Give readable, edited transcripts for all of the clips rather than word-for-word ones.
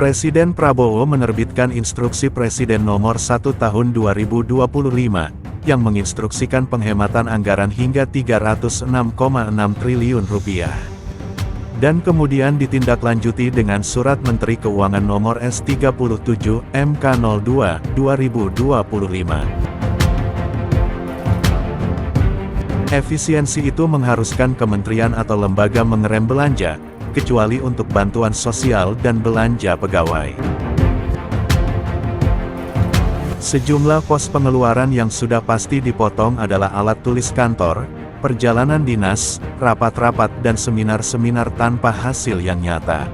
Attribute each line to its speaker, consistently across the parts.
Speaker 1: Presiden Prabowo menerbitkan Instruksi Presiden Nomor 1 Tahun 2025, yang menginstruksikan penghematan anggaran hingga Rp306,6 triliun. Dan kemudian ditindaklanjuti dengan Surat Menteri Keuangan Nomor S37, MK02, 2025. Efisiensi itu mengharuskan kementerian atau lembaga mengerem belanja, kecuali untuk bantuan sosial dan belanja pegawai. Sejumlah pos pengeluaran yang sudah pasti dipotong adalah alat tulis kantor, perjalanan dinas, rapat-rapat dan seminar-seminar tanpa hasil yang nyata.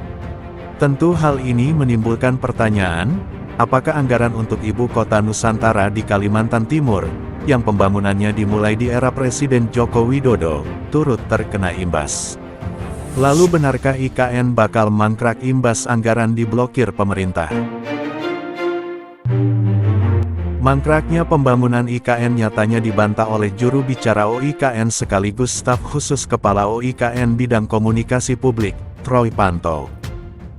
Speaker 1: Tentu hal ini menimbulkan pertanyaan, apakah anggaran untuk Ibu Kota Nusantara di Kalimantan Timur, yang pembangunannya dimulai di era Presiden Joko Widodo, turut terkena imbas? Lalu benarkah IKN bakal mangkrak imbas anggaran diblokir pemerintah? Mangkraknya pembangunan IKN nyatanya dibantah oleh juru bicara OIKN sekaligus staf khusus Kepala OIKN Bidang Komunikasi Publik, Troy Panto.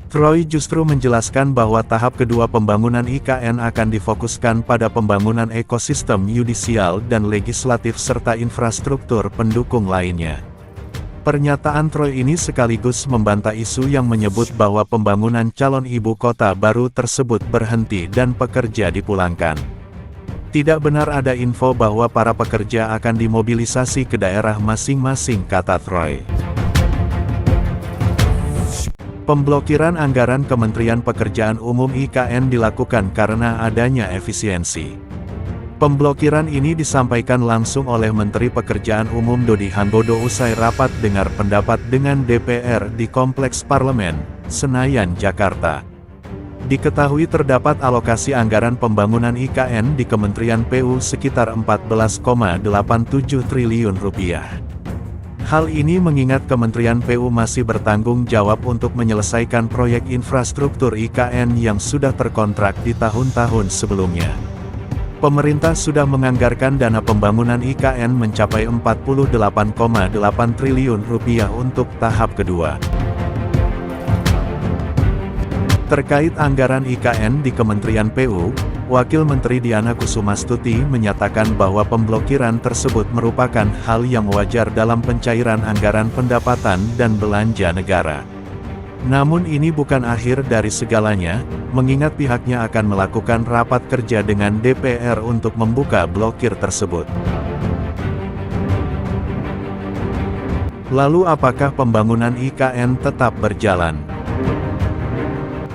Speaker 1: Troy justru menjelaskan bahwa tahap kedua pembangunan IKN akan difokuskan pada pembangunan ekosistem yudisial dan legislatif serta infrastruktur pendukung lainnya. Pernyataan Troy ini sekaligus membantah isu yang menyebut bahwa pembangunan calon ibu kota baru tersebut berhenti dan pekerja dipulangkan. Tidak benar ada info bahwa para pekerja akan dimobilisasi ke daerah masing-masing, kata Troy. Pemblokiran anggaran Kementerian Pekerjaan Umum IKN dilakukan karena adanya efisiensi. Pemblokiran ini disampaikan langsung oleh Menteri Pekerjaan Umum Dodi Handodo usai rapat dengar pendapat dengan DPR di Kompleks Parlemen, Senayan, Jakarta. Diketahui terdapat alokasi anggaran pembangunan IKN di Kementerian PU sekitar Rp14,87 triliun. Hal ini mengingat Kementerian PU masih bertanggung jawab untuk menyelesaikan proyek infrastruktur IKN yang sudah terkontrak di tahun-tahun sebelumnya. Pemerintah sudah menganggarkan dana pembangunan IKN mencapai Rp48,8 triliun untuk tahap kedua. Terkait anggaran IKN di Kementerian PU, Wakil Menteri Diana Kusumastuti menyatakan bahwa pemblokiran tersebut merupakan hal yang wajar dalam pencairan anggaran pendapatan dan belanja negara. Namun ini bukan akhir dari segalanya, mengingat pihaknya akan melakukan rapat kerja dengan DPR untuk membuka blokir tersebut. Lalu apakah pembangunan IKN tetap berjalan?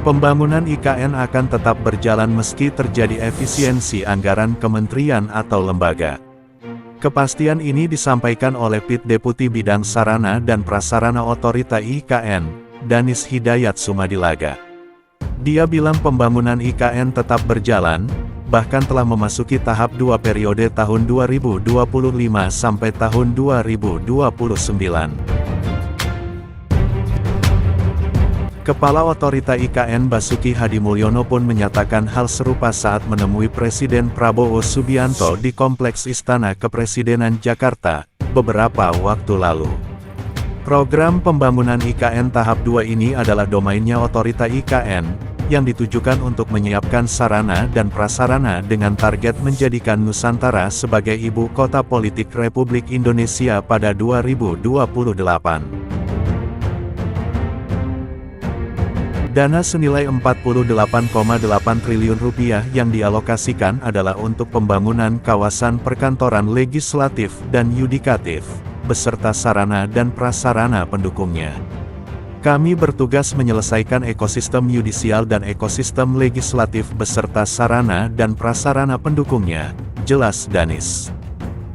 Speaker 1: Pembangunan IKN akan tetap berjalan meski terjadi efisiensi anggaran kementerian atau lembaga. Kepastian ini disampaikan oleh PIT Deputi Bidang Sarana dan Prasarana Otorita IKN, Danis Hidayat Sumadilaga. Dia bilang pembangunan IKN tetap berjalan, bahkan telah memasuki tahap 2 periode tahun 2025 sampai tahun 2029. Kepala Otorita IKN Basuki Hadimulyono pun menyatakan hal serupa saat menemui Presiden Prabowo Subianto di Kompleks Istana Kepresidenan Jakarta, beberapa waktu lalu. Program pembangunan IKN tahap 2 ini adalah domainnya Otorita IKN, yang ditujukan untuk menyiapkan sarana dan prasarana dengan target menjadikan Nusantara sebagai ibu kota politik Republik Indonesia pada 2028. Dana senilai Rp48,8 triliun yang dialokasikan adalah untuk pembangunan kawasan perkantoran legislatif dan yudikatif, beserta sarana dan prasarana pendukungnya. Kami bertugas menyelesaikan ekosistem yudisial dan ekosistem legislatif beserta sarana dan prasarana pendukungnya, jelas Danis.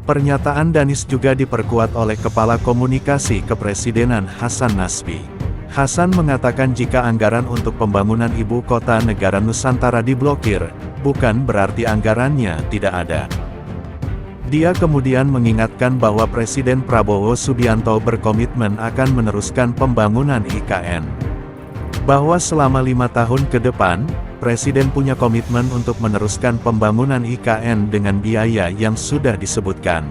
Speaker 1: Pernyataan Danis juga diperkuat oleh Kepala Komunikasi Kepresidenan Hasan Nasbi. Hasan mengatakan jika anggaran untuk pembangunan ibu kota negara Nusantara diblokir, bukan berarti anggarannya tidak ada. Dia kemudian mengingatkan bahwa Presiden Prabowo Subianto berkomitmen akan meneruskan pembangunan IKN. Bahwa selama 5 tahun ke depan, Presiden punya komitmen untuk meneruskan pembangunan IKN dengan biaya yang sudah disebutkan.